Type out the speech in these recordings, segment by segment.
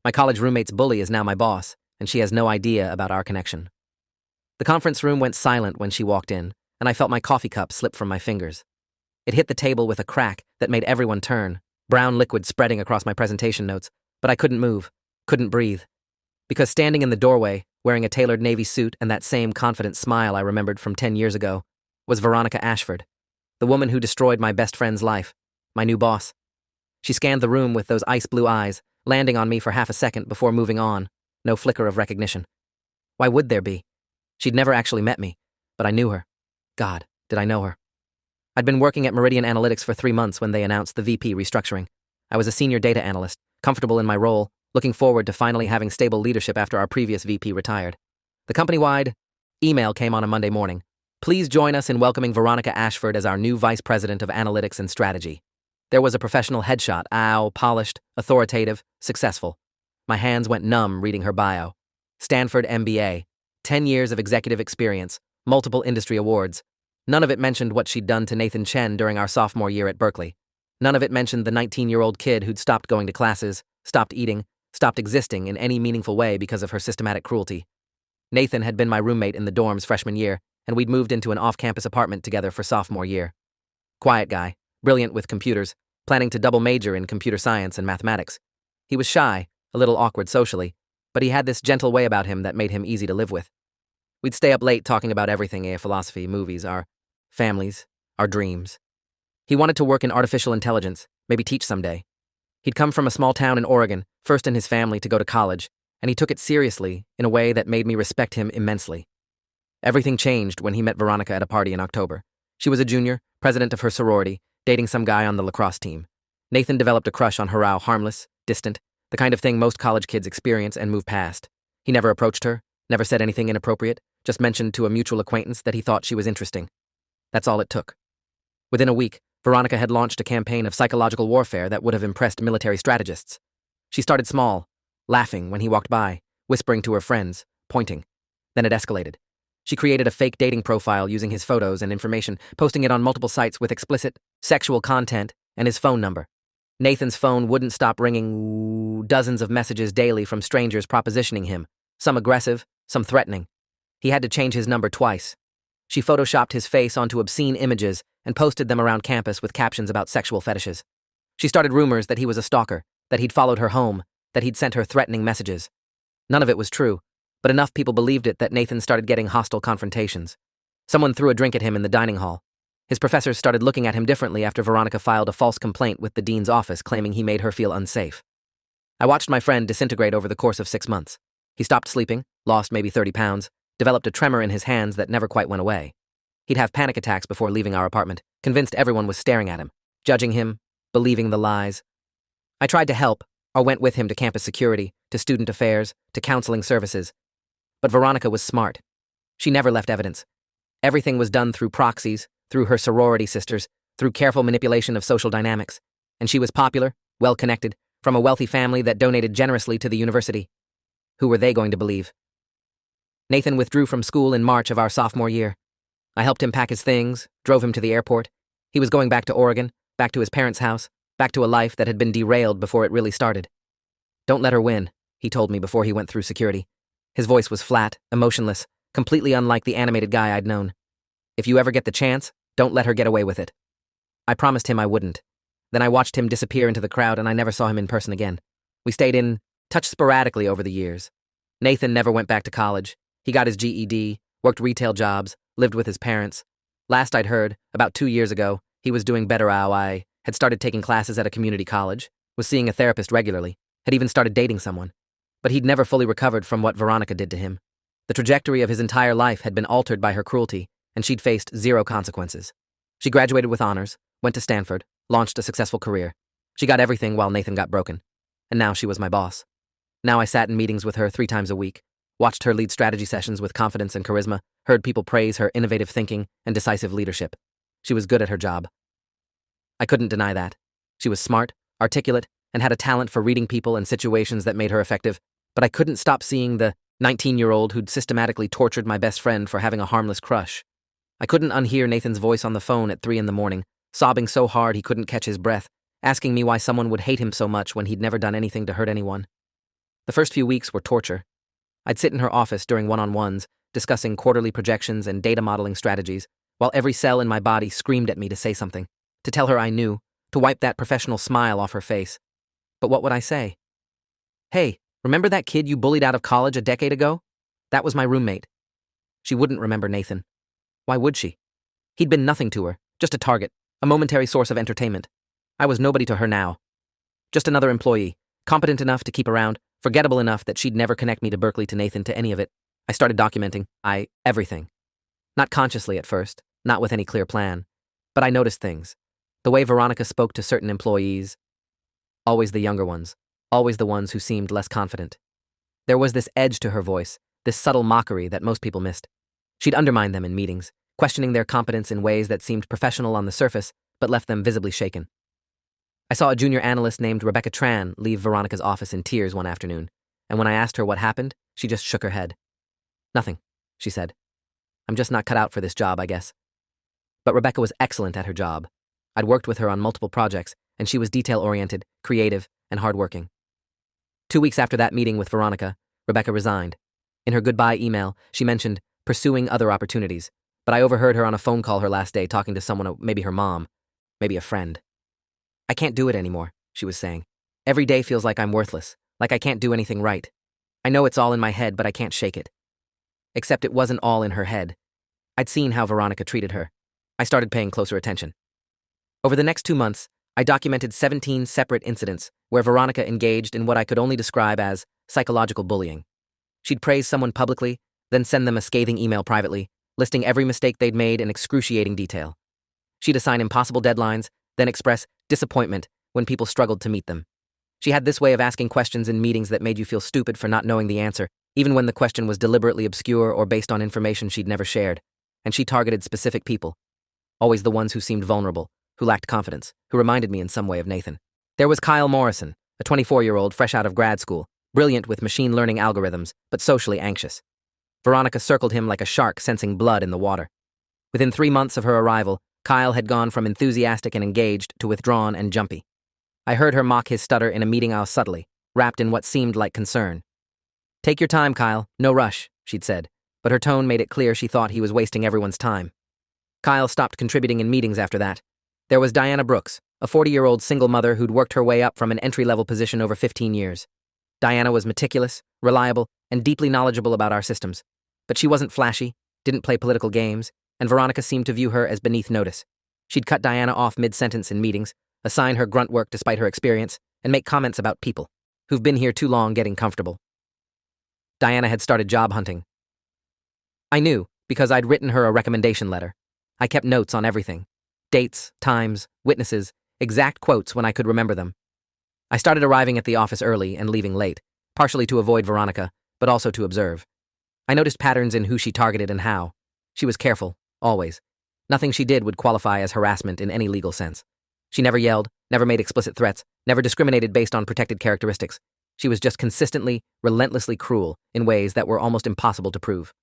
My college roommate's bully is now my boss, and she has no idea about our connection. The conference room went silent when she walked in, and I felt my coffee cup slip from my fingers. It hit the table with a crack that made everyone turn, brown liquid spreading across my presentation notes, but I couldn't move, couldn't breathe. Because standing in the doorway, wearing a tailored navy suit and that same confident smile I remembered from 10 years ago, was Veronica Ashford, the woman who destroyed my best friend's life, my new boss. She scanned the room with those ice blue eyes, landing on me for half a second before moving on, no flicker of recognition. Why would there be? She'd never actually met me, but I knew her. God, did I know her. I'd been working at Meridian Analytics for 3 months when they announced the VP restructuring. I was a senior data analyst, comfortable in my role, looking forward to finally having stable leadership after our previous VP retired. The company-wide email came on a Monday morning. Please join us in welcoming Veronica Ashford as our new Vice President of Analytics and Strategy. There was a professional headshot, polished, authoritative, successful. My hands went numb reading her bio. Stanford MBA, 10 years of executive experience, multiple industry awards. None of it mentioned what she'd done to Nathan Chen during our sophomore year at Berkeley. None of it mentioned the 19-year-old kid who'd stopped going to classes, stopped eating, stopped existing in any meaningful way because of her systematic cruelty. Nathan had been my roommate in the dorms freshman year, and we'd moved into an off-campus apartment together for sophomore year. Quiet guy, brilliant with computers, planning to double major in computer science and mathematics. He was shy, a little awkward socially, but he had this gentle way about him that made him easy to live with. We'd stay up late talking about everything, philosophy, movies, our families, our dreams. He wanted to work in artificial intelligence, maybe teach someday. He'd come from a small town in Oregon, first in his family to go to college, and he took it seriously in a way that made me respect him immensely. Everything changed when he met Veronica at a party in October. She was a junior, president of her sorority, dating some guy on the lacrosse team. Nathan developed a crush on her, harmless, distant, the kind of thing most college kids experience and move past. He never approached her, never said anything inappropriate, just mentioned to a mutual acquaintance that he thought she was interesting. That's all it took. Within a week, Veronica had launched a campaign of psychological warfare that would have impressed military strategists. She started small, laughing when he walked by, whispering to her friends, pointing. Then it escalated. She created a fake dating profile using his photos and information, posting it on multiple sites with explicit, sexual content and his phone number. Nathan's phone wouldn't stop ringing, dozens of messages daily from strangers propositioning him, some aggressive, some threatening. He had to change his number twice. She photoshopped his face onto obscene images and posted them around campus with captions about sexual fetishes. She started rumors that he was a stalker, that he'd followed her home, that he'd sent her threatening messages. None of it was true, but enough people believed it that Nathan started getting hostile confrontations. Someone threw a drink at him in the dining hall. His professors started looking at him differently after Veronica filed a false complaint with the dean's office claiming he made her feel unsafe. I watched my friend disintegrate over the course of 6 months. He stopped sleeping, lost maybe 30 pounds, developed a tremor in his hands that never quite went away. He'd have panic attacks before leaving our apartment, convinced everyone was staring at him, judging him, believing the lies. I tried to help, or went with him to campus security, to student affairs, to counseling services. But Veronica was smart. She never left evidence. Everything was done through proxies, through her sorority sisters, through careful manipulation of social dynamics. And she was popular, well-connected, from a wealthy family that donated generously to the university. Who were they going to believe? Nathan withdrew from school in March of our sophomore year. I helped him pack his things, drove him to the airport. He was going back to Oregon, back to his parents' house, back to a life that had been derailed before it really started. Don't let her win, he told me before he went through security. His voice was flat, emotionless, completely unlike the animated guy I'd known. If you ever get the chance, don't let her get away with it. I promised him I wouldn't. Then I watched him disappear into the crowd and I never saw him in person again. We stayed in touch sporadically over the years. Nathan never went back to college. He got his GED, worked retail jobs, lived with his parents. Last I'd heard, about 2 years ago, he was doing better. I had started taking classes at a community college, was seeing a therapist regularly, had even started dating someone. But he'd never fully recovered from what Veronica did to him. The trajectory of his entire life had been altered by her cruelty, and she'd faced 0 consequences. She graduated with honors, went to Stanford, launched a successful career. She got everything while Nathan got broken. And now she was my boss. Now I sat in meetings with her 3 times a week, watched her lead strategy sessions with confidence and charisma, heard people praise her innovative thinking and decisive leadership. She was good at her job. I couldn't deny that. She was smart, articulate, and had a talent for reading people and situations that made her effective, but I couldn't stop seeing the 19-year-old who'd systematically tortured my best friend for having a harmless crush. I couldn't unhear Nathan's voice on the phone at 3 a.m, sobbing so hard he couldn't catch his breath, asking me why someone would hate him so much when he'd never done anything to hurt anyone. The first few weeks were torture. I'd sit in her office during one-on-ones, discussing quarterly projections and data modeling strategies, while every cell in my body screamed at me to say something, to tell her I knew, to wipe that professional smile off her face. But what would I say? Hey, remember that kid you bullied out of college a decade ago? That was my roommate. She wouldn't remember Nathan. Why would she? He'd been nothing to her, just a target, a momentary source of entertainment. I was nobody to her now. Just another employee, competent enough to keep around, forgettable enough that she'd never connect me to Berkeley, to Nathan, to any of it. I started documenting, everything. Not consciously at first, not with any clear plan, but I noticed things. The way Veronica spoke to certain employees, always the younger ones, always the ones who seemed less confident. There was this edge to her voice, this subtle mockery that most people missed. She'd undermine them in meetings, questioning their competence in ways that seemed professional on the surface, but left them visibly shaken. I saw a junior analyst named Rebecca Tran leave Veronica's office in tears one afternoon, and when I asked her what happened, she just shook her head. Nothing, she said. I'm just not cut out for this job, I guess. But Rebecca was excellent at her job. I'd worked with her on multiple projects, and she was detail-oriented, creative, and hardworking. 2 weeks after that meeting with Veronica, Rebecca resigned. In her goodbye email, she mentioned pursuing other opportunities, but I overheard her on a phone call her last day talking to someone, maybe her mom, maybe a friend. I can't do it anymore, she was saying. Every day feels like I'm worthless, like I can't do anything right. I know it's all in my head, but I can't shake it. Except it wasn't all in her head. I'd seen how Veronica treated her. I started paying closer attention. Over the next 2 months, I documented 17 separate incidents where Veronica engaged in what I could only describe as psychological bullying. She'd praise someone publicly, then send them a scathing email privately, listing every mistake they'd made in excruciating detail. She'd assign impossible deadlines, then express disappointment when people struggled to meet them. She had this way of asking questions in meetings that made you feel stupid for not knowing the answer, even when the question was deliberately obscure or based on information she'd never shared. And she targeted specific people, always the ones who seemed vulnerable, who lacked confidence, who reminded me in some way of Nathan. There was Kyle Morrison, a 24-year-old fresh out of grad school, brilliant with machine learning algorithms, but socially anxious. Veronica circled him like a shark sensing blood in the water. Within 3 months of her arrival, Kyle had gone from enthusiastic and engaged to withdrawn and jumpy. I heard her mock his stutter in a meeting house subtly, wrapped in what seemed like concern. Take your time, Kyle, no rush, she'd said, but her tone made it clear she thought he was wasting everyone's time. Kyle stopped contributing in meetings after that. There was Diana Brooks, a 40-year-old single mother who'd worked her way up from an entry-level position over 15 years. Diana was meticulous, reliable, and deeply knowledgeable about our systems. But she wasn't flashy, didn't play political games, and Veronica seemed to view her as beneath notice. She'd cut Diana off mid-sentence in meetings, assign her grunt work despite her experience, and make comments about people who've been here too long getting comfortable. Diana had started job hunting. I knew, because I'd written her a recommendation letter. I kept notes on everything. Dates, times, witnesses, exact quotes when I could remember them. I started arriving at the office early and leaving late, partially to avoid Veronica, but also to observe. I noticed patterns in who she targeted and how. She was careful, always. Nothing she did would qualify as harassment in any legal sense. She never yelled, never made explicit threats, never discriminated based on protected characteristics. She was just consistently, relentlessly cruel in ways that were almost impossible to prove.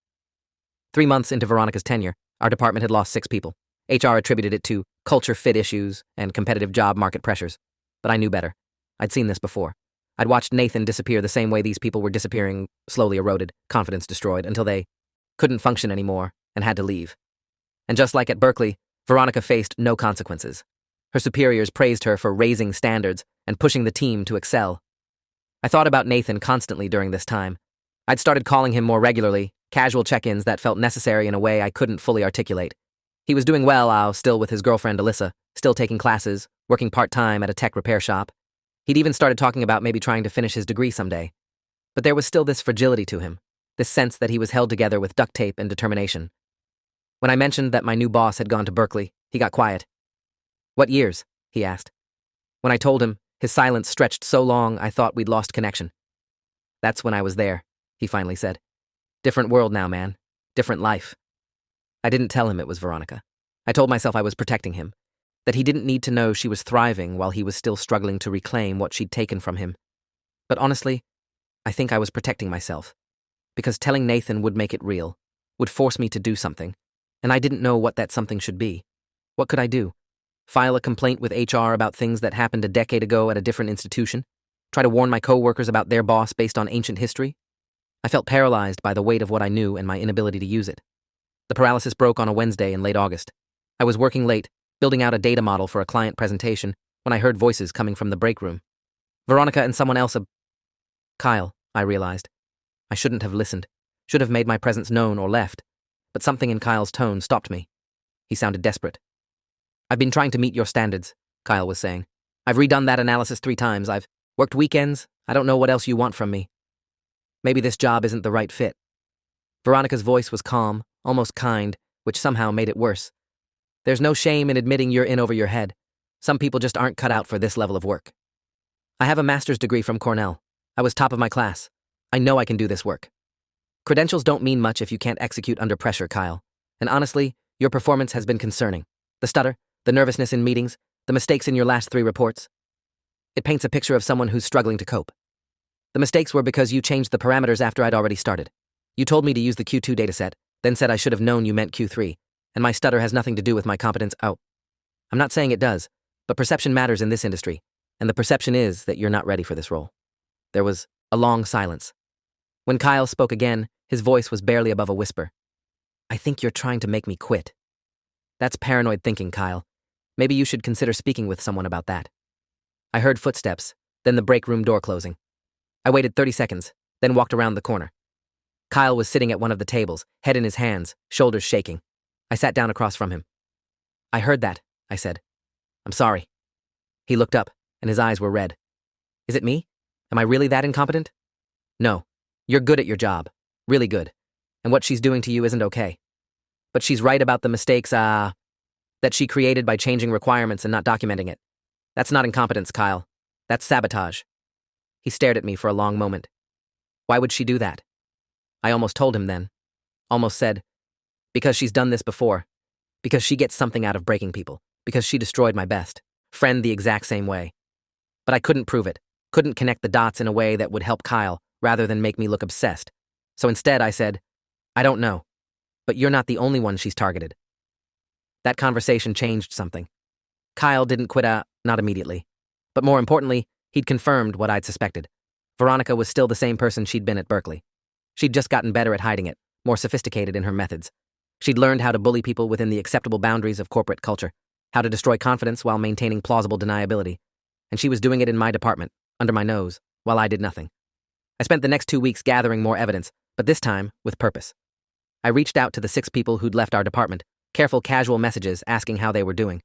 3 months into Veronica's tenure, our department had lost 6 people. HR attributed it to culture fit issues and competitive job market pressures. But I knew better. I'd seen this before. I'd watched Nathan disappear the same way these people were disappearing, slowly eroded, confidence destroyed, until they couldn't function anymore and had to leave. And just like at Berkeley, Veronica faced no consequences. Her superiors praised her for raising standards and pushing the team to excel. I thought about Nathan constantly during this time. I'd started calling him more regularly, casual check-ins that felt necessary in a way I couldn't fully articulate. He was doing well, still with his girlfriend Alyssa, still taking classes, working part-time at a tech repair shop. He'd even started talking about maybe trying to finish his degree someday. But there was still this fragility to him, this sense that he was held together with duct tape and determination. When I mentioned that my new boss had gone to Berkeley, he got quiet. What years? He asked. When I told him, his silence stretched so long I thought we'd lost connection. That's when I was there, he finally said. Different world now, man. Different life. I didn't tell him it was Veronica. I told myself I was protecting him, that he didn't need to know she was thriving while he was still struggling to reclaim what she'd taken from him. But honestly, I think I was protecting myself, because telling Nathan would make it real, would force me to do something, and I didn't know what that something should be. What could I do? File a complaint with HR about things that happened a decade ago at a different institution? Try to warn my coworkers about their boss based on ancient history? I felt paralyzed by the weight of what I knew and my inability to use it. The paralysis broke on a Wednesday in late August. I was working late, building out a data model for a client presentation, when I heard voices coming from the break room. Veronica and someone else. Kyle, I realized. I shouldn't have listened, should have made my presence known or left, but something in Kyle's tone stopped me. He sounded desperate. I've been trying to meet your standards, Kyle was saying. I've redone that analysis 3 times. I've worked weekends. I don't know what else you want from me. Maybe this job isn't the right fit. Veronica's voice was calm, almost kind, which somehow made it worse. There's no shame in admitting you're in over your head. Some people just aren't cut out for this level of work. I have a master's degree from Cornell. I was top of my class. I know I can do this work. Credentials don't mean much if you can't execute under pressure, Kyle. And honestly, your performance has been concerning. The stutter, the nervousness in meetings, the mistakes in your last 3 reports. It paints a picture of someone who's struggling to cope. The mistakes were because you changed the parameters after I'd already started. You told me to use the Q2 dataset, then said I should have known you meant Q3, and my stutter has nothing to do with my competence. Oh, I'm not saying it does, but perception matters in this industry, and the perception is that you're not ready for this role. There was a long silence. When Kyle spoke again, his voice was barely above a whisper. I think you're trying to make me quit. That's paranoid thinking, Kyle. Maybe you should consider speaking with someone about that. I heard footsteps, then the break room door closing. I waited 30 seconds, then walked around the corner. Kyle was sitting at one of the tables, head in his hands, shoulders shaking. I sat down across from him. I heard that, I said. I'm sorry. He looked up, and his eyes were red. Is it me? Am I really that incompetent? No. You're good at your job. Really good. And what she's doing to you isn't okay. But she's right about the mistakes, that she created by changing requirements and not documenting it. That's not incompetence, Kyle. That's sabotage. He stared at me for a long moment. Why would she do that? I almost told him then. Almost said, because she's done this before. Because she gets something out of breaking people. Because she destroyed my best friend the exact same way. But I couldn't prove it. Couldn't connect the dots in a way that would help Kyle, rather than make me look obsessed. So instead I said, I don't know. But you're not the only one she's targeted. That conversation changed something. Kyle didn't quit not immediately. But more importantly, he'd confirmed what I'd suspected. Veronica was still the same person she'd been at Berkeley. She'd just gotten better at hiding it, more sophisticated in her methods. She'd learned how to bully people within the acceptable boundaries of corporate culture, how to destroy confidence while maintaining plausible deniability. And she was doing it in my department, under my nose, while I did nothing. I spent the next 2 weeks gathering more evidence, but this time with purpose. I reached out to the 6 people who'd left our department, careful casual messages asking how they were doing.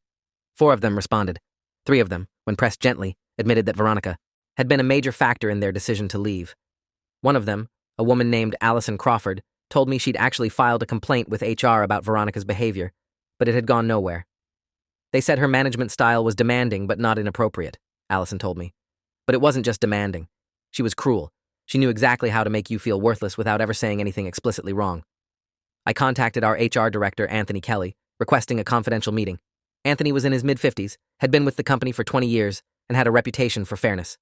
4 of them responded. 3 of them, when pressed gently, admitted that Veronica had been a major factor in their decision to leave. One of them, a woman named Allison Crawford, told me she'd actually filed a complaint with HR about Veronica's behavior, but it had gone nowhere. They said her management style was demanding but not inappropriate, Allison told me. But it wasn't just demanding. She was cruel. She knew exactly how to make you feel worthless without ever saying anything explicitly wrong. I contacted our HR director, Anthony Kelly, requesting a confidential meeting. Anthony was in his mid-50s, had been with the company for 20 years, and had a reputation for fairness.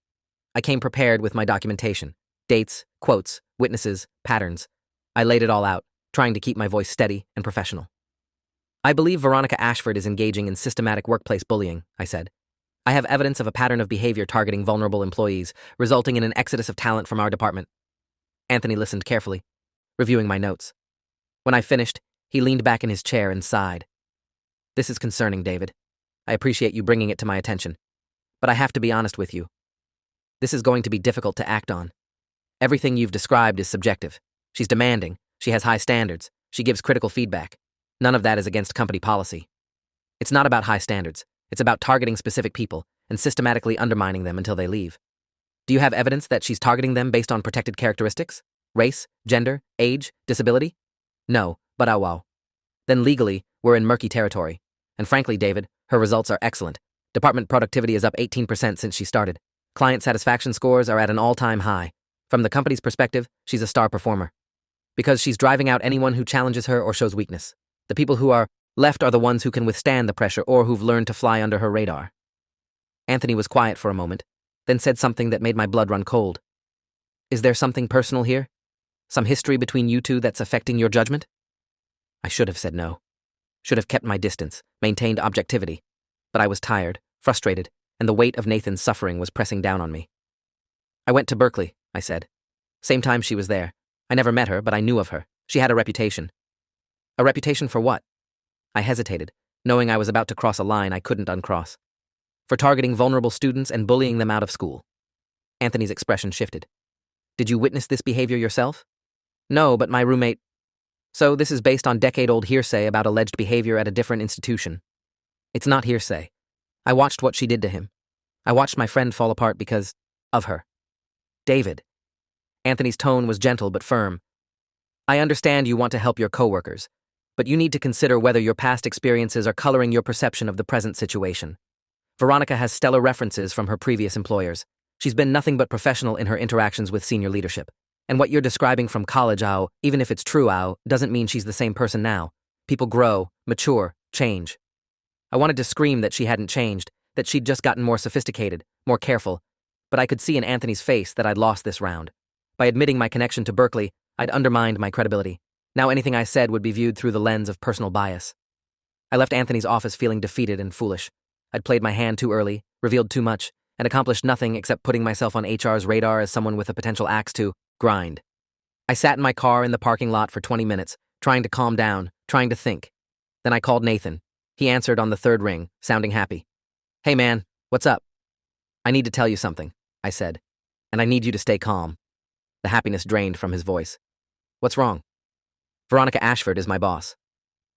I came prepared with my documentation, dates, quotes, witnesses, patterns. I laid it all out, trying to keep my voice steady and professional. I believe Veronica Ashford is engaging in systematic workplace bullying, I said. I have evidence of a pattern of behavior targeting vulnerable employees, resulting in an exodus of talent from our department. Anthony listened carefully, reviewing my notes. When I finished, he leaned back in his chair and sighed. This is concerning, David. I appreciate you bringing it to my attention. But I have to be honest with you. This is going to be difficult to act on. Everything you've described is subjective. She's demanding. She has high standards. She gives critical feedback. None of that is against company policy. It's not about high standards. It's about targeting specific people and systematically undermining them until they leave. Do you have evidence that she's targeting them based on protected characteristics? Race, gender, age, disability? No, but wow. Then legally, we're in murky territory. And frankly, David, her results are excellent. Department productivity is up 18% since she started. Client satisfaction scores are at an all-time high. From the company's perspective, she's a star performer. Because she's driving out anyone who challenges her or shows weakness. The people who are left are the ones who can withstand the pressure or who've learned to fly under her radar. Anthony was quiet for a moment, then said something that made my blood run cold. Is there something personal here? Some history between you two that's affecting your judgment? I should have said no. Should have kept my distance, maintained objectivity. But I was tired, frustrated, and the weight of Nathan's suffering was pressing down on me. I went to Berkeley, I said. Same time she was there. I never met her, but I knew of her. She had a reputation. A reputation for what? I hesitated, knowing I was about to cross a line I couldn't uncross. For targeting vulnerable students and bullying them out of school. Anthony's expression shifted. Did you witness this behavior yourself? No, but my roommate. So this is based on decade-old hearsay about alleged behavior at a different institution. It's not hearsay. I watched what she did to him. I watched my friend fall apart because of her. David. Anthony's tone was gentle but firm. I understand you want to help your coworkers, but you need to consider whether your past experiences are coloring your perception of the present situation. Veronica has stellar references from her previous employers. She's been nothing but professional in her interactions with senior leadership. And what you're describing from college, even if it's true, doesn't mean she's the same person now. People grow, mature, change. I wanted to scream that she hadn't changed, that she'd just gotten more sophisticated, more careful, but I could see in Anthony's face that I'd lost this round. By admitting my connection to Berkeley, I'd undermined my credibility. Now anything I said would be viewed through the lens of personal bias. I left Anthony's office feeling defeated and foolish. I'd played my hand too early, revealed too much, and accomplished nothing except putting myself on HR's radar as someone with a potential axe to grind. I sat in my car in the parking lot for 20 minutes, trying to calm down, trying to think. Then I called Nathan. He answered on the third ring, sounding happy. Hey man, what's up? I need to tell you something, I said, and I need you to stay calm. The happiness drained from his voice. What's wrong? Veronica Ashford is my boss.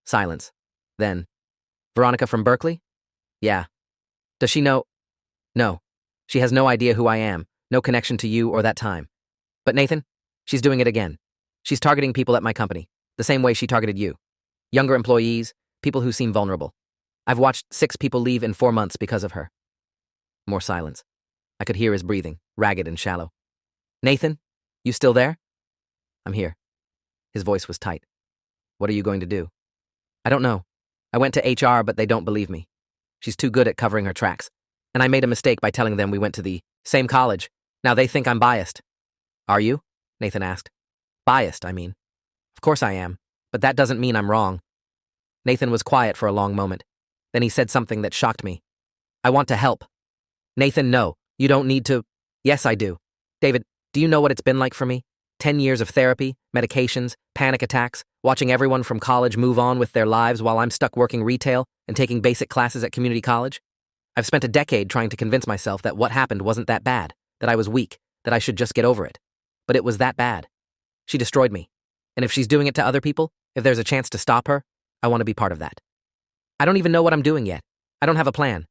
Silence. Then, Veronica from Berkeley? Yeah. Does she know? No. She has no idea who I am, no connection to you or that time. But Nathan, she's doing it again. She's targeting people at my company, the same way she targeted you. Younger employees, people who seem vulnerable. I've watched 6 people leave in 4 months because of her. More silence. I could hear his breathing, ragged and shallow. Nathan, you still there? I'm here. His voice was tight. What are you going to do? I don't know. I went to HR, but they don't believe me. She's too good at covering her tracks. And I made a mistake by telling them we went to the same college. Now they think I'm biased. Are you? Nathan asked. Biased, I mean. Of course I am, but that doesn't mean I'm wrong. Nathan was quiet for a long moment. Then he said something that shocked me. I want to help. Nathan, no, you don't need to. Yes, I do. David, do you know what it's been like for me? 10 years of therapy, medications, panic attacks, watching everyone from college move on with their lives while I'm stuck working retail and taking basic classes at community college? I've spent a decade trying to convince myself that what happened wasn't that bad, that I was weak, that I should just get over it. But it was that bad. She destroyed me. And if she's doing it to other people, if there's a chance to stop her, I want to be part of that. I don't even know what I'm doing yet. I don't have a plan.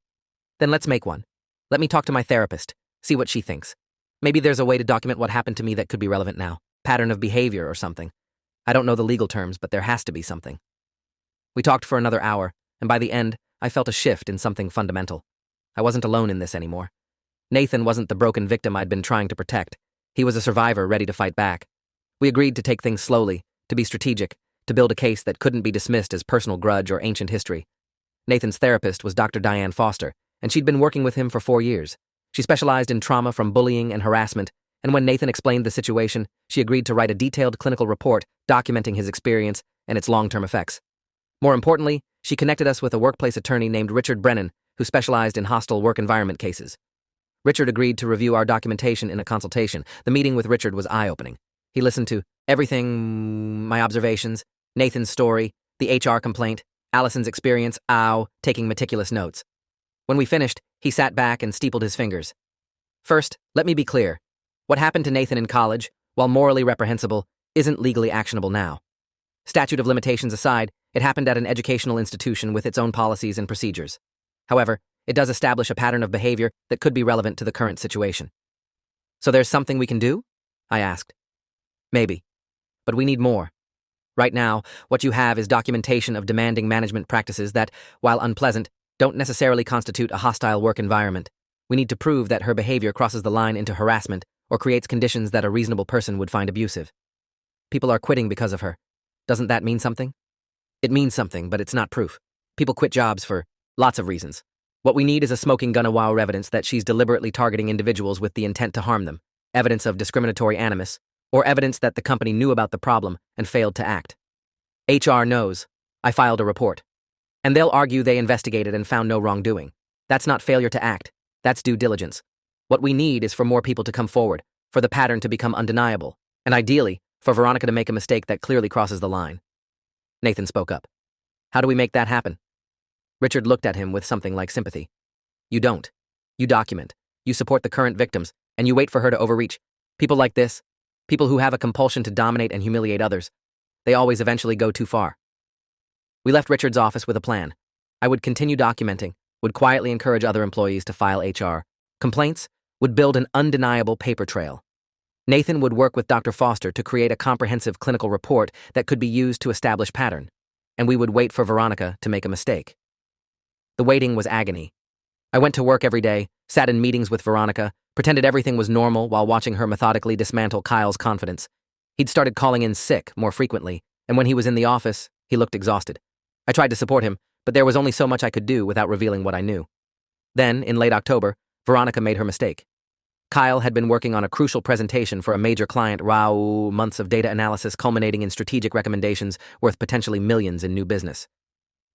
Then let's make one. Let me talk to my therapist, see what she thinks. Maybe there's a way to document what happened to me that could be relevant now. Pattern of behavior or something. I don't know the legal terms, but there has to be something. We talked for another hour, and by the end, I felt a shift in something fundamental. I wasn't alone in this anymore. Nathan wasn't the broken victim I'd been trying to protect. He was a survivor ready to fight back. We agreed to take things slowly, to be strategic, to build a case that couldn't be dismissed as personal grudge or ancient history. Nathan's therapist was Dr. Diane Foster, and she'd been working with him for 4 years. She specialized in trauma from bullying and harassment, and when Nathan explained the situation, she agreed to write a detailed clinical report documenting his experience and its long-term effects. More importantly, she connected us with a workplace attorney named Richard Brennan, who specialized in hostile work environment cases. Richard agreed to review our documentation in a consultation. The meeting with Richard was eye-opening. He listened to everything, my observations, Nathan's story, the HR complaint, Allison's experience, taking meticulous notes. When we finished, he sat back and steepled his fingers. First, let me be clear. What happened to Nathan in college, while morally reprehensible, isn't legally actionable now. Statute of limitations aside, it happened at an educational institution with its own policies and procedures. However, it does establish a pattern of behavior that could be relevant to the current situation. So there's something we can do? I asked. Maybe. But we need more. Right now, what you have is documentation of demanding management practices that, while unpleasant, don't necessarily constitute a hostile work environment. We need to prove that her behavior crosses the line into harassment or creates conditions that a reasonable person would find abusive. People are quitting because of her. Doesn't that mean something? It means something, but it's not proof. People quit jobs for lots of reasons. What we need is a smoking gun of evidence that she's deliberately targeting individuals with the intent to harm them, evidence of discriminatory animus, or evidence that the company knew about the problem and failed to act. HR knows. I filed a report. And they'll argue they investigated and found no wrongdoing. That's not failure to act. That's due diligence. What we need is for more people to come forward, for the pattern to become undeniable, and ideally, for Veronica to make a mistake that clearly crosses the line. Nathan spoke up. How do we make that happen? Richard looked at him with something like sympathy. You don't. You document. You support the current victims, and you wait for her to overreach. People like this, people who have a compulsion to dominate and humiliate others, they always eventually go too far. We left Richard's office with a plan. I would continue documenting, would quietly encourage other employees to file HR complaints, would build an undeniable paper trail. Nathan would work with Dr. Foster to create a comprehensive clinical report that could be used to establish pattern, and we would wait for Veronica to make a mistake. The waiting was agony. I went to work every day, sat in meetings with Veronica, pretended everything was normal while watching her methodically dismantle Kyle's confidence. He'd started calling in sick more frequently, and when he was in the office, he looked exhausted. I tried to support him, but there was only so much I could do without revealing what I knew. Then, in late October, Veronica made her mistake. Kyle had been working on a crucial presentation for a major client, months of data analysis culminating in strategic recommendations worth potentially millions in new business.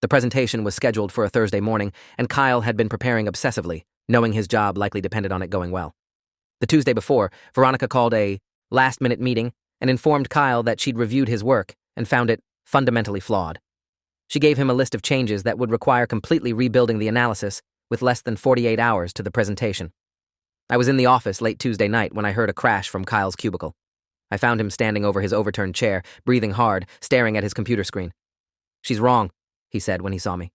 The presentation was scheduled for a Thursday morning, and Kyle had been preparing obsessively, knowing his job likely depended on it going well. The Tuesday before, Veronica called a last-minute meeting and informed Kyle that she'd reviewed his work and found it fundamentally flawed. She gave him a list of changes that would require completely rebuilding the analysis with less than 48 hours to the presentation. I was in the office late Tuesday night when I heard a crash from Kyle's cubicle. I found him standing over his overturned chair, breathing hard, staring at his computer screen. She's wrong, he said when he saw me.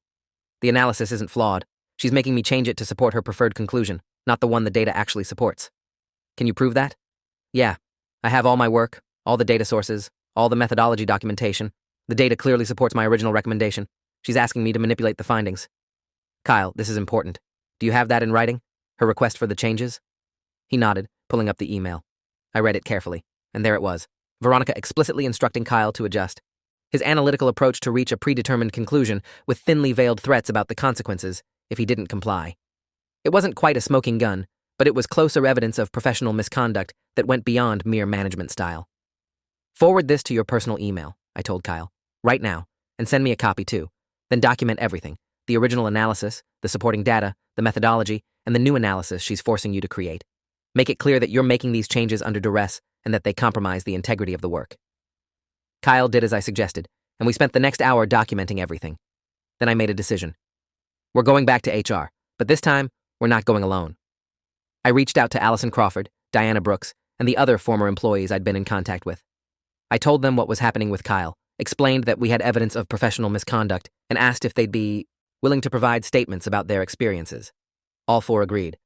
The analysis isn't flawed. She's making me change it to support her preferred conclusion, not the one the data actually supports. Can you prove that? Yeah. I have all my work, all the data sources, all the methodology documentation. The data clearly supports my original recommendation. She's asking me to manipulate the findings. Kyle, this is important. Do you have that in writing? Her request for the changes? He nodded, pulling up the email. I read it carefully, and there it was. Veronica explicitly instructing Kyle to adjust. His analytical approach to reach a predetermined conclusion with thinly veiled threats about the consequences if he didn't comply. It wasn't quite a smoking gun, but it was closer evidence of professional misconduct that went beyond mere management style. Forward this to your personal email, I told Kyle, right now, and send me a copy too. Then document everything, the original analysis, the supporting data, the methodology, and the new analysis she's forcing you to create. Make it clear that you're making these changes under duress and that they compromise the integrity of the work. Kyle did as I suggested, and we spent the next hour documenting everything. Then I made a decision. We're going back to HR, but this time, we're not going alone. I reached out to Allison Crawford, Diana Brooks, and the other former employees I'd been in contact with. I told them what was happening with Kyle, explained that we had evidence of professional misconduct, and asked if they'd be willing to provide statements about their experiences. All four agreed.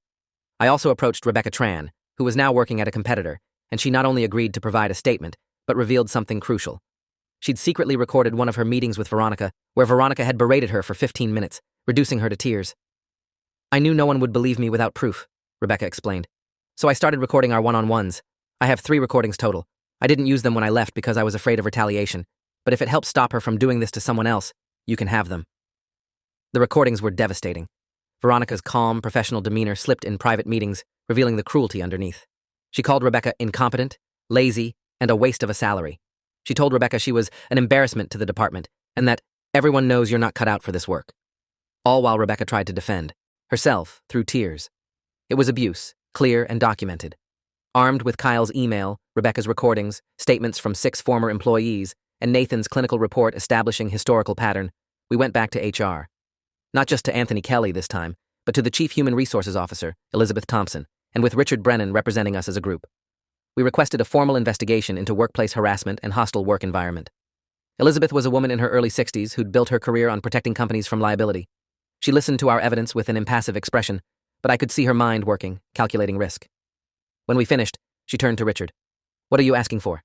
I also approached Rebecca Tran, who was now working at a competitor, and she not only agreed to provide a statement, but revealed something crucial. She'd secretly recorded one of her meetings with Veronica, where Veronica had berated her for 15 minutes, reducing her to tears. I knew no one would believe me without proof, Rebecca explained. So I started recording our one-on-ones. I have 3 recordings total. I didn't use them when I left because I was afraid of retaliation, but if it helps stop her from doing this to someone else, you can have them. The recordings were devastating. Veronica's calm, professional demeanor slipped in private meetings, revealing the cruelty underneath. She called Rebecca incompetent, lazy, and a waste of a salary. She told Rebecca she was an embarrassment to the department, and that everyone knows you're not cut out for this work. All while Rebecca tried to defend herself through tears. It was abuse, clear and documented. Armed with Kyle's email, Rebecca's recordings, statements from 6 former employees, and Nathan's clinical report establishing historical pattern, we went back to HR. Not just to Anthony Kelly this time, but to the Chief Human Resources Officer, Elizabeth Thompson, and with Richard Brennan representing us as a group. We requested a formal investigation into workplace harassment and hostile work environment. Elizabeth was a woman in her early 60s who'd built her career on protecting companies from liability. She listened to our evidence with an impassive expression, but I could see her mind working, calculating risk. When we finished, she turned to Richard. What are you asking for?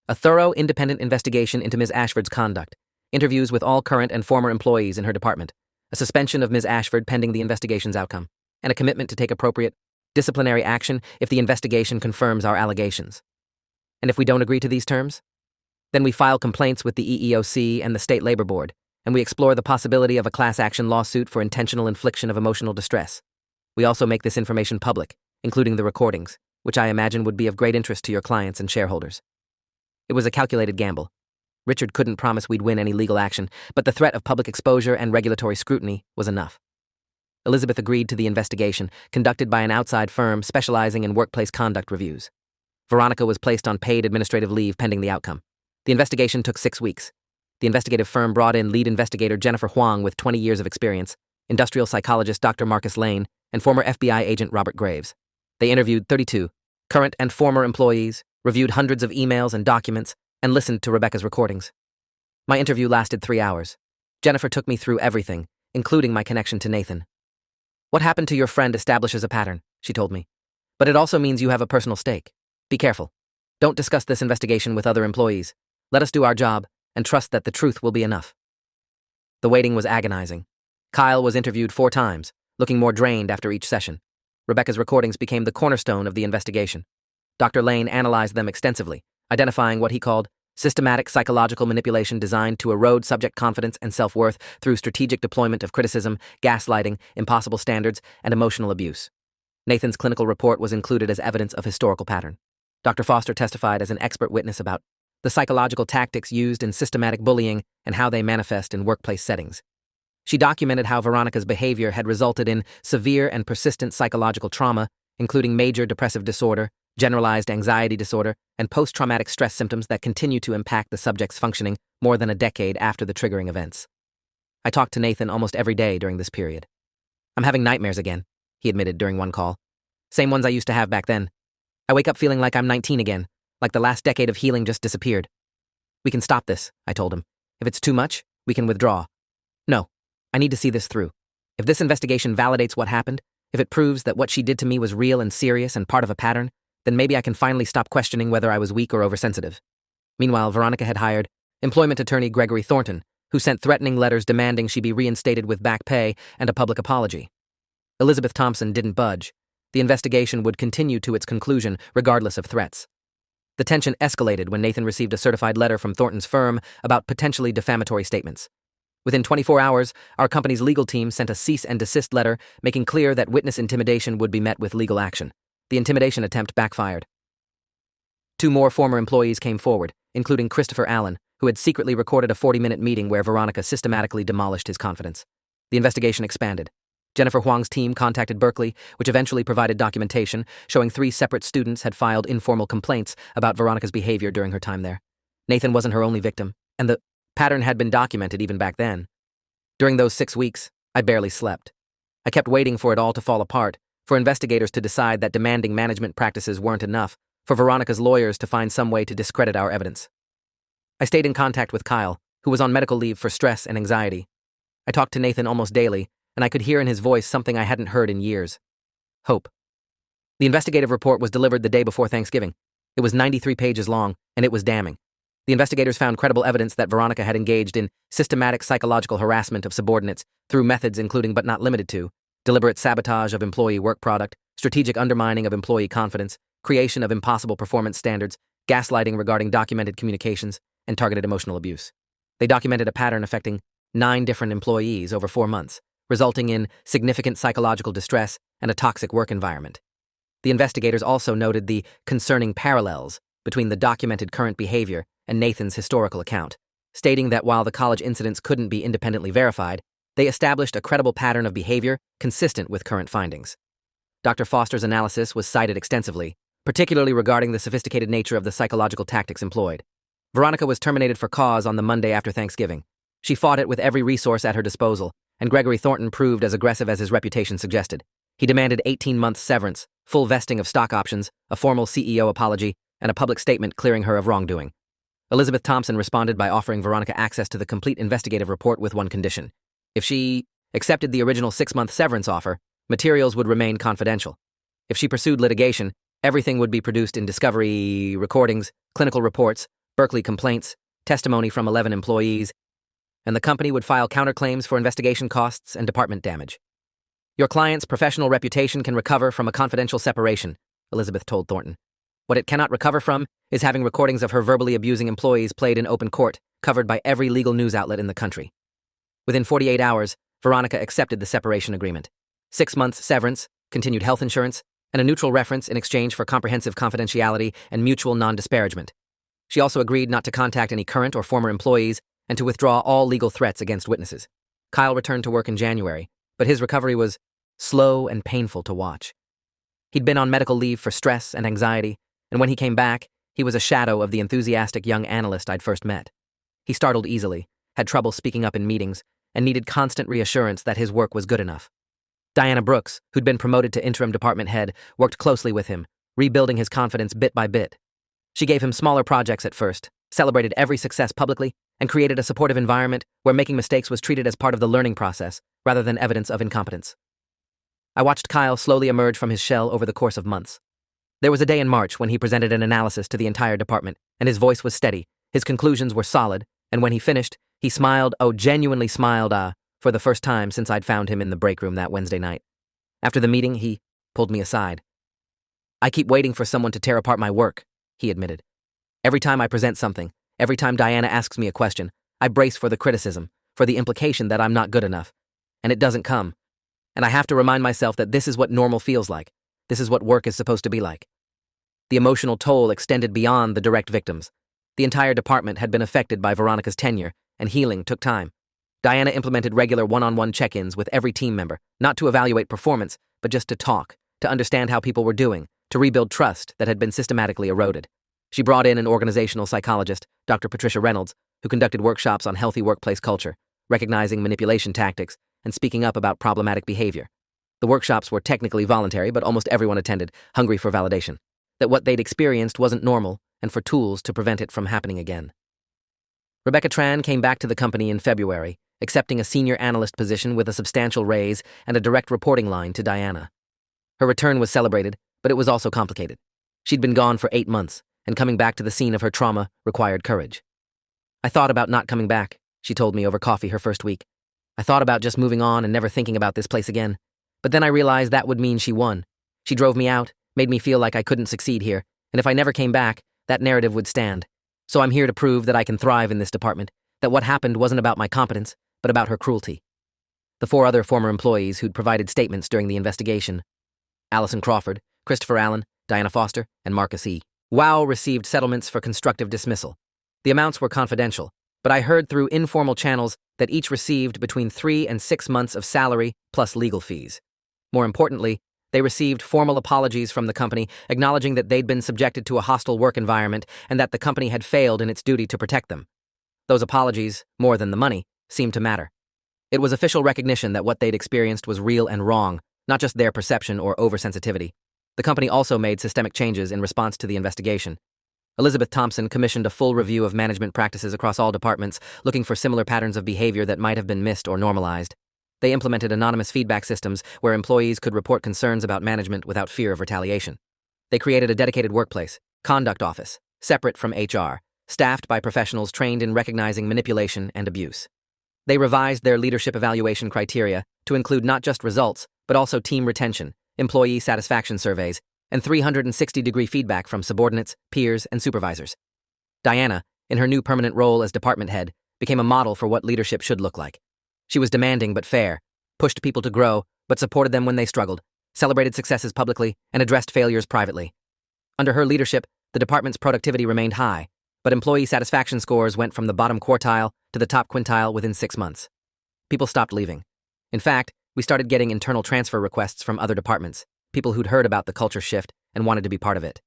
A thorough, independent investigation into Ms. Ashford's conduct, interviews with all current and former employees in her department, a suspension of Ms. Ashford pending the investigation's outcome, and a commitment to take appropriate disciplinary action if the investigation confirms our allegations. And if we don't agree to these terms? Then we file complaints with the EEOC and the State Labor Board, and we explore the possibility of a class action lawsuit for intentional infliction of emotional distress. We also make this information public, including the recordings, which I imagine would be of great interest to your clients and shareholders. It was a calculated gamble. Richard couldn't promise we'd win any legal action, but the threat of public exposure and regulatory scrutiny was enough. Elizabeth agreed to the investigation, conducted by an outside firm specializing in workplace conduct reviews. Veronica was placed on paid administrative leave pending the outcome. The investigation took 6 weeks. The investigative firm brought in lead investigator Jennifer Huang with 20 years of experience, industrial psychologist Dr. Marcus Lane, and former FBI agent Robert Graves. They interviewed 32 current and former employees, reviewed hundreds of emails and documents, and listened to Rebecca's recordings. My interview lasted 3 hours. Jennifer took me through everything, including my connection to Nathan. "What happened to your friend establishes a pattern," she told me. "But it also means you have a personal stake. Be careful. Don't discuss this investigation with other employees. Let us do our job and trust that the truth will be enough." The waiting was agonizing. Kyle was interviewed 4 times, looking more drained after each session. Rebecca's recordings became the cornerstone of the investigation. Dr. Lane analyzed them extensively, identifying what he called systematic psychological manipulation designed to erode subject confidence and self-worth through strategic deployment of criticism, gaslighting, impossible standards, and emotional abuse. Nathan's clinical report was included as evidence of historical pattern. Dr. Foster testified as an expert witness about the psychological tactics used in systematic bullying and how they manifest in workplace settings. She documented how Veronica's behavior had resulted in severe and persistent psychological trauma, including major depressive disorder, generalized anxiety disorder, and post-traumatic stress symptoms that continue to impact the subject's functioning more than a decade after the triggering events. I talked to Nathan almost every day during this period. "I'm having nightmares again," he admitted during one call. "Same ones I used to have back then. I wake up feeling like I'm 19 again, like the last decade of healing just disappeared." "We can stop this," I told him. "If it's too much, we can withdraw." "No, I need to see this through. If this investigation validates what happened, if it proves that what she did to me was real and serious and part of a pattern, then maybe I can finally stop questioning whether I was weak or oversensitive." Meanwhile, Veronica had hired employment attorney Gregory Thornton, who sent threatening letters demanding she be reinstated with back pay and a public apology. Elizabeth Thompson didn't budge. The investigation would continue to its conclusion, regardless of threats. The tension escalated when Nathan received a certified letter from Thornton's firm about potentially defamatory statements. Within 24 hours, our company's legal team sent a cease and desist letter making clear that witness intimidation would be met with legal action. The intimidation attempt backfired. 2 more former employees came forward, including Christopher Allen, who had secretly recorded a 40-minute meeting where Veronica systematically demolished his confidence. The investigation expanded. Jennifer Huang's team contacted Berkeley, which eventually provided documentation showing 3 separate students had filed informal complaints about Veronica's behavior during her time there. Nathan wasn't her only victim, and the pattern had been documented even back then. During those 6 weeks, I barely slept. I kept waiting for it all to fall apart, for investigators to decide that demanding management practices weren't enough, for Veronica's lawyers to find some way to discredit our evidence. I stayed in contact with Kyle, who was on medical leave for stress and anxiety. I talked to Nathan almost daily, and I could hear in his voice something I hadn't heard in years: hope. The investigative report was delivered the day before Thanksgiving. It was 93 pages long, and it was damning. The investigators found credible evidence that Veronica had engaged in systematic psychological harassment of subordinates through methods including but not limited to deliberate sabotage of employee work product, strategic undermining of employee confidence, creation of impossible performance standards, gaslighting regarding documented communications, and targeted emotional abuse. They documented a pattern affecting 9 different employees over 4 months, resulting in significant psychological distress and a toxic work environment. The investigators also noted the concerning parallels between the documented current behavior and Nathan's historical account, stating that while the college incidents couldn't be independently verified, they established a credible pattern of behavior consistent with current findings. Dr. Foster's analysis was cited extensively, particularly regarding the sophisticated nature of the psychological tactics employed. Veronica was terminated for cause on the Monday after Thanksgiving. She fought it with every resource at her disposal, and Gregory Thornton proved as aggressive as his reputation suggested. He demanded 18-month severance, full vesting of stock options, a formal CEO apology, and a public statement clearing her of wrongdoing. Elizabeth Thompson responded by offering Veronica access to the complete investigative report with one condition. If she accepted the original 6-month severance offer, materials would remain confidential. If she pursued litigation, everything would be produced in discovery recordings, clinical reports, Berkeley complaints, testimony from 11 employees, and the company would file counterclaims for investigation costs and department damage. "Your client's professional reputation can recover from a confidential separation," Elizabeth told Thornton. "What it cannot recover from is having recordings of her verbally abusing employees played in open court, covered by every legal news outlet in the country." Within 48 hours, Veronica accepted the separation agreement. 6 months severance, continued health insurance, and a neutral reference in exchange for comprehensive confidentiality and mutual non-disparagement. She also agreed not to contact any current or former employees and to withdraw all legal threats against witnesses. Kyle returned to work in January, but his recovery was slow and painful to watch. He'd been on medical leave for stress and anxiety, and when he came back, he was a shadow of the enthusiastic young analyst I'd first met. He startled easily, had trouble speaking up in meetings, and needed constant reassurance that his work was good enough. Diana Brooks, who'd been promoted to interim department head, worked closely with him, rebuilding his confidence bit by bit. She gave him smaller projects at first, celebrated every success publicly, and created a supportive environment where making mistakes was treated as part of the learning process rather than evidence of incompetence. I watched Kyle slowly emerge from his shell over the course of months. There was a day in March when he presented an analysis to the entire department, and his voice was steady, his conclusions were solid, and when he finished, he smiled, genuinely smiled, for the first time since I'd found him in the break room that Wednesday night. After the meeting, he pulled me aside. "I keep waiting for someone to tear apart my work," he admitted. "Every time I present something, every time Diana asks me a question, I brace for the criticism, for the implication that I'm not good enough. And it doesn't come. And I have to remind myself that this is what normal feels like. This is what work is supposed to be like." The emotional toll extended beyond the direct victims. The entire department had been affected by Veronica's tenure, and healing took time. Diana implemented regular one-on-one check-ins with every team member, not to evaluate performance, but just to talk, to understand how people were doing, to rebuild trust that had been systematically eroded. She brought in an organizational psychologist, Dr. Patricia Reynolds, who conducted workshops on healthy workplace culture, recognizing manipulation tactics, and speaking up about problematic behavior. The workshops were technically voluntary, but almost everyone attended, hungry for validation, that what they'd experienced wasn't normal, and for tools to prevent it from happening again. Rebecca Tran came back to the company in February, accepting a senior analyst position with a substantial raise and a direct reporting line to Diana. Her return was celebrated, but it was also complicated. She'd been gone for 8 months, and coming back to the scene of her trauma required courage. "I thought about not coming back," she told me over coffee her first week. "I thought about just moving on and never thinking about this place again. But then I realized that would mean she won. She drove me out, made me feel like I couldn't succeed here, and if I never came back, that narrative would stand. So I'm here to prove that I can thrive in this department, that what happened wasn't about my competence, but about her cruelty." The 4 other former employees who'd provided statements during the investigation, Allison Crawford, Christopher Allen, Diana Foster, and Marcus E. Wow, received settlements for constructive dismissal. The amounts were confidential, but I heard through informal channels that each received between 3 and 6 months of salary plus legal fees. More importantly, they received formal apologies from the company acknowledging that they'd been subjected to a hostile work environment and that the company had failed in its duty to protect them. Those apologies, more than the money, seemed to matter. It was official recognition that what they'd experienced was real and wrong, not just their perception or oversensitivity. The company also made systemic changes in response to the investigation. Elizabeth Thompson commissioned a full review of management practices across all departments, looking for similar patterns of behavior that might have been missed or normalized. They implemented anonymous feedback systems where employees could report concerns about management without fear of retaliation. They created a dedicated workplace, conduct office, separate from HR, staffed by professionals trained in recognizing manipulation and abuse. They revised their leadership evaluation criteria to include not just results, but also team retention, employee satisfaction surveys, and 360-degree feedback from subordinates, peers, and supervisors. Diana, in her new permanent role as department head, became a model for what leadership should look like. She was demanding but fair, pushed people to grow, but supported them when they struggled, celebrated successes publicly, and addressed failures privately. Under her leadership, the department's productivity remained high, but employee satisfaction scores went from the bottom quartile to the top quintile within 6 months. People stopped leaving. In fact, we started getting internal transfer requests from other departments, people who'd heard about the culture shift and wanted to be part of it.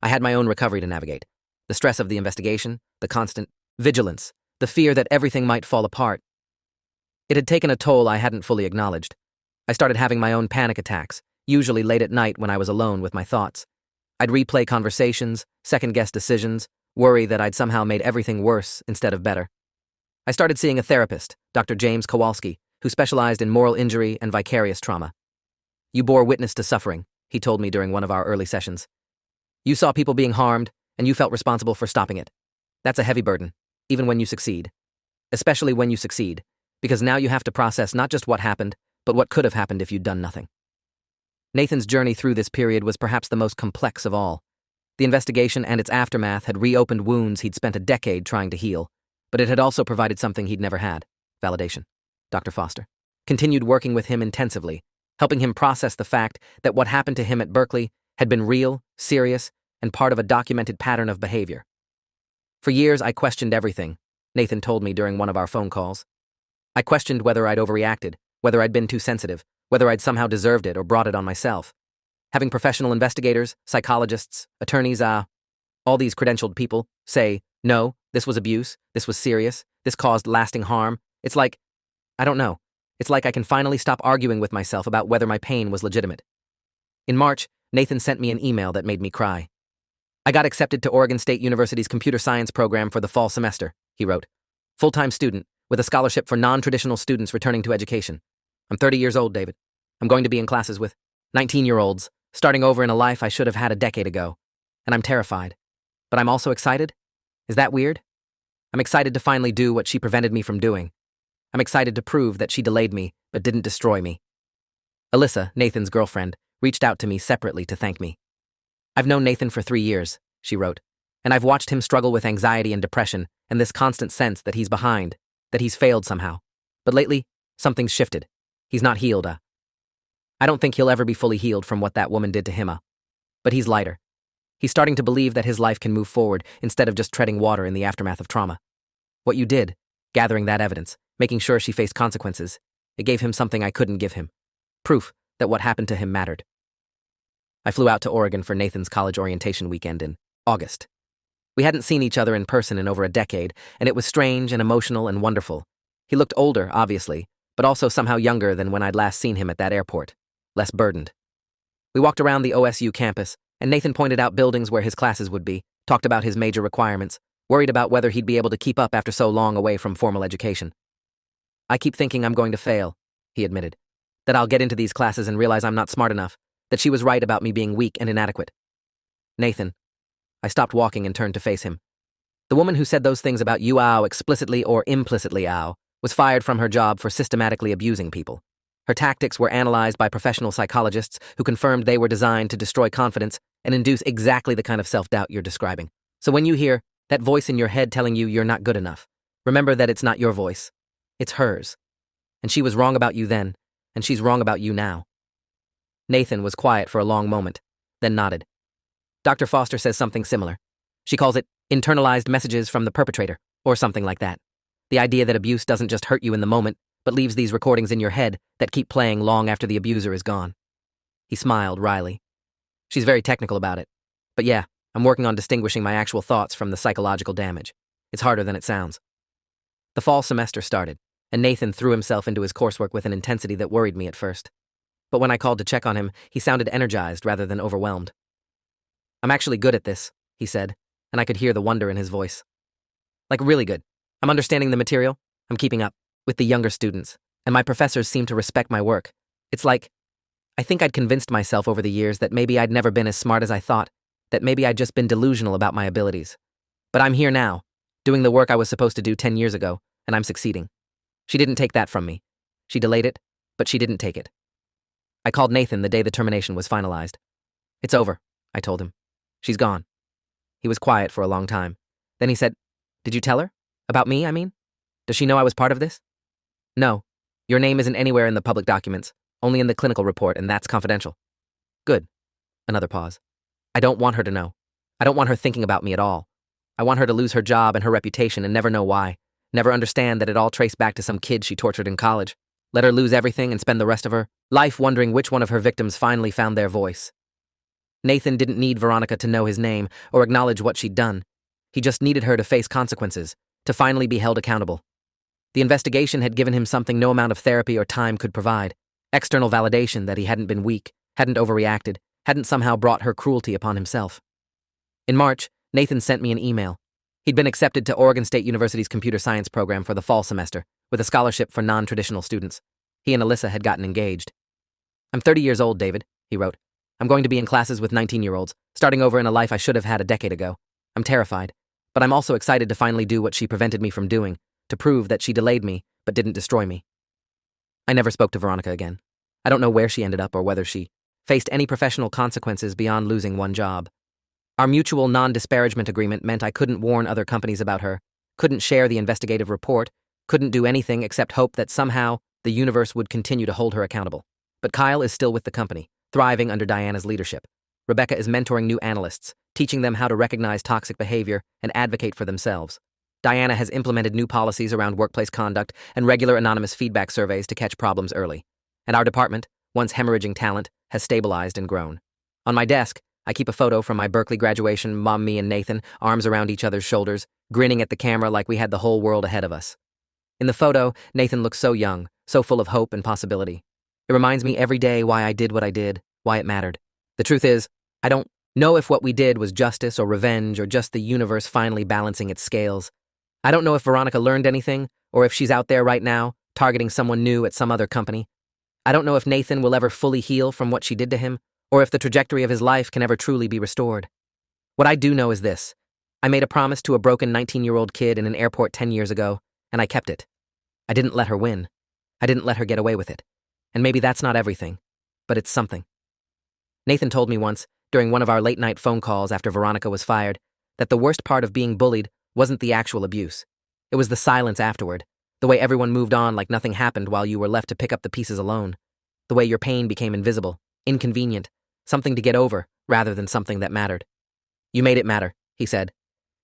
I had my own recovery to navigate. The stress of the investigation, the constant vigilance, the fear that everything might fall apart. It had taken a toll I hadn't fully acknowledged. I started having my own panic attacks, usually late at night when I was alone with my thoughts. I'd replay conversations, second-guess decisions, worry that I'd somehow made everything worse instead of better. I started seeing a therapist, Dr. James Kowalski, who specialized in moral injury and vicarious trauma. "You bore witness to suffering," he told me during one of our early sessions. "You saw people being harmed, and you felt responsible for stopping it. That's a heavy burden, even when you succeed. Especially when you succeed, because now you have to process not just what happened, but what could have happened if you'd done nothing." Nathan's journey through this period was perhaps the most complex of all. The investigation and its aftermath had reopened wounds he'd spent a decade trying to heal, but it had also provided something he'd never had: validation. Dr. Foster continued working with him intensively, helping him process the fact that what happened to him at Berkeley had been real, serious, and part of a documented pattern of behavior. "For years, I questioned everything," Nathan told me during one of our phone calls. "I questioned whether I'd overreacted, whether I'd been too sensitive, whether I'd somehow deserved it or brought it on myself. Having professional investigators, psychologists, attorneys, all these credentialed people say, no, this was abuse, this was serious, this caused lasting harm. It's like, I don't know. It's like I can finally stop arguing with myself about whether my pain was legitimate. In March, Nathan sent me an email that made me cry. I got accepted to Oregon State University's computer science program for the fall semester, he wrote. Full-time student, with a scholarship for non-traditional students returning to education. I'm 30 years old, David. I'm going to be in classes with 19-year-olds, starting over in a life I should have had a decade ago. And I'm terrified. But I'm also excited? Is that weird? I'm excited to finally do what she prevented me from doing. I'm excited to prove that she delayed me, but didn't destroy me. Alyssa, Nathan's girlfriend, reached out to me separately to thank me. I've known Nathan for 3 years, she wrote, and I've watched him struggle with anxiety and depression and this constant sense that he's behind, that he's failed somehow. But lately, something's shifted. He's not healed. I don't think he'll ever be fully healed from what that woman did to him. But he's lighter. He's starting to believe that his life can move forward instead of just treading water in the aftermath of trauma. What you did, gathering that evidence, making sure she faced consequences, it gave him something I couldn't give him. Proof that what happened to him mattered. I flew out to Oregon for Nathan's college orientation weekend in August. We hadn't seen each other in person in over a decade, and it was strange and emotional and wonderful. He looked older, obviously, but also somehow younger than when I'd last seen him at that airport, less burdened. We walked around the OSU campus, and Nathan pointed out buildings where his classes would be, talked about his major requirements, worried about whether he'd be able to keep up after so long away from formal education. I keep thinking I'm going to fail, he admitted, that I'll get into these classes and realize I'm not smart enough, that she was right about me being weak and inadequate. Nathan. I stopped walking and turned to face him. The woman who said those things about you, explicitly or implicitly, was fired from her job for systematically abusing people. Her tactics were analyzed by professional psychologists who confirmed they were designed to destroy confidence and induce exactly the kind of self-doubt you're describing. So when you hear that voice in your head telling you you're not good enough, remember that it's not your voice. It's hers. And she was wrong about you then, and she's wrong about you now. Nathan was quiet for a long moment, then nodded. Dr. Foster says something similar. She calls it internalized messages from the perpetrator, or something like that. The idea that abuse doesn't just hurt you in the moment, but leaves these recordings in your head that keep playing long after the abuser is gone. He smiled wryly. She's very technical about it. But yeah, I'm working on distinguishing my actual thoughts from the psychological damage. It's harder than it sounds. The fall semester started, and Nathan threw himself into his coursework with an intensity that worried me at first. But when I called to check on him, he sounded energized rather than overwhelmed. I'm actually good at this, he said, and I could hear the wonder in his voice. Like really good. I'm understanding the material. I'm keeping up with the younger students, and my professors seem to respect my work. It's like, I think I'd convinced myself over the years that maybe I'd never been as smart as I thought, that maybe I'd just been delusional about my abilities. But I'm here now, doing the work I was supposed to do 10 years ago, and I'm succeeding. She didn't take that from me. She delayed it, but she didn't take it. I called Nathan the day the termination was finalized. It's over, I told him. She's gone. He was quiet for a long time. Then he said, Did you tell her? About me, I mean? Does she know I was part of this? No. Your name isn't anywhere in the public documents, only in the clinical report, and that's confidential. Good. Another pause. I don't want her to know. I don't want her thinking about me at all. I want her to lose her job and her reputation and never know why. Never understand that it all traced back to some kid she tortured in college. Let her lose everything and spend the rest of her life wondering which one of her victims finally found their voice. Nathan didn't need Veronica to know his name or acknowledge what she'd done. He just needed her to face consequences, to finally be held accountable. The investigation had given him something no amount of therapy or time could provide. External validation that he hadn't been weak, hadn't overreacted, hadn't somehow brought her cruelty upon himself. In March, Nathan sent me an email. He'd been accepted to Oregon State University's computer science program for the fall semester, with a scholarship for non-traditional students. He and Alyssa had gotten engaged. I'm 30 years old, David, he wrote. I'm going to be in classes with 19-year-olds, starting over in a life I should have had a decade ago. I'm terrified, but I'm also excited to finally do what she prevented me from doing, to prove that she delayed me, but didn't destroy me. I never spoke to Veronica again. I don't know where she ended up or whether she faced any professional consequences beyond losing one job. Our mutual non-disparagement agreement meant I couldn't warn other companies about her, couldn't share the investigative report, couldn't do anything except hope that somehow the universe would continue to hold her accountable. But Kyle is still with the company, thriving under Diana's leadership. Rebecca is mentoring new analysts, teaching them how to recognize toxic behavior and advocate for themselves. Diana has implemented new policies around workplace conduct and regular anonymous feedback surveys to catch problems early. And our department, once hemorrhaging talent, has stabilized and grown. On my desk, I keep a photo from my Berkeley graduation, Mom, me, and Nathan, arms around each other's shoulders, grinning at the camera like we had the whole world ahead of us. In the photo, Nathan looks so young, so full of hope and possibility. It reminds me every day why I did what I did, why it mattered. The truth is, I don't know if what we did was justice or revenge or just the universe finally balancing its scales. I don't know if Veronica learned anything, or if she's out there right now, targeting someone new at some other company. I don't know if Nathan will ever fully heal from what she did to him, or if the trajectory of his life can ever truly be restored. What I do know is this. I made a promise to a broken 19-year-old kid in an airport 10 years ago, and I kept it. I didn't let her win. I didn't let her get away with it. And maybe that's not everything, but it's something. Nathan told me once, during one of our late-night phone calls after Veronica was fired, that the worst part of being bullied wasn't the actual abuse. It was the silence afterward, the way everyone moved on like nothing happened while you were left to pick up the pieces alone, the way your pain became invisible, inconvenient, something to get over rather than something that mattered. You made it matter, he said.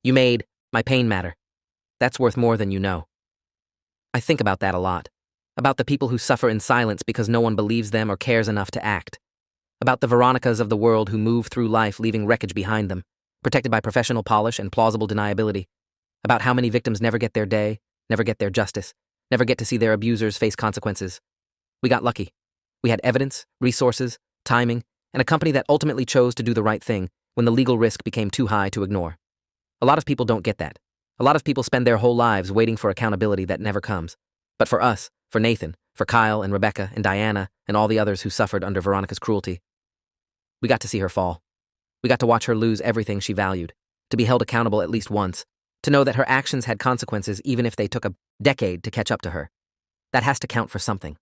You made my pain matter. That's worth more than you know. I think about that a lot. About the people who suffer in silence because no one believes them or cares enough to act. About the Veronicas of the world who move through life leaving wreckage behind them, protected by professional polish and plausible deniability. About how many victims never get their day, never get their justice, never get to see their abusers face consequences. We got lucky. We had evidence, resources, timing, and a company that ultimately chose to do the right thing when the legal risk became too high to ignore. A lot of people don't get that. A lot of people spend their whole lives waiting for accountability that never comes. But for us, for Nathan, for Kyle and Rebecca and Diana and all the others who suffered under Veronica's cruelty, we got to see her fall. We got to watch her lose everything she valued, to be held accountable at least once, to know that her actions had consequences even if they took a decade to catch up to her. That has to count for something.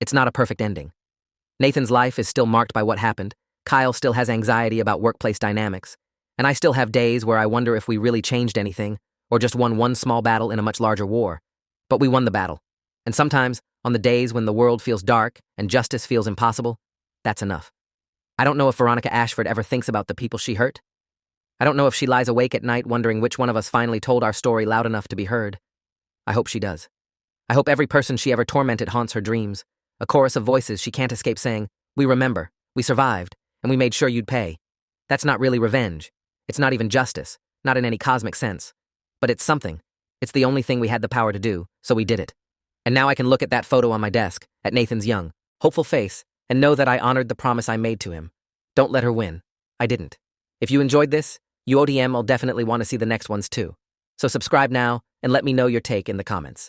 It's not a perfect ending. Nathan's life is still marked by what happened, Kyle still has anxiety about workplace dynamics, and I still have days where I wonder if we really changed anything or just won one small battle in a much larger war. But we won the battle. And sometimes, on the days when the world feels dark and justice feels impossible, that's enough. I don't know if Veronica Ashford ever thinks about the people she hurt. I don't know if she lies awake at night wondering which one of us finally told our story loud enough to be heard. I hope she does. I hope every person she ever tormented haunts her dreams, a chorus of voices she can't escape saying, "We remember, we survived, and we made sure you'd pay." That's not really revenge. It's not even justice, not in any cosmic sense. But it's something. It's the only thing we had the power to do, so we did it. And now I can look at that photo on my desk, at Nathan's young, hopeful face, and know that I honored the promise I made to him. Don't let her win. I didn't. If you enjoyed this, you ODM will definitely want to see the next ones too. So subscribe now, and let me know your take in the comments.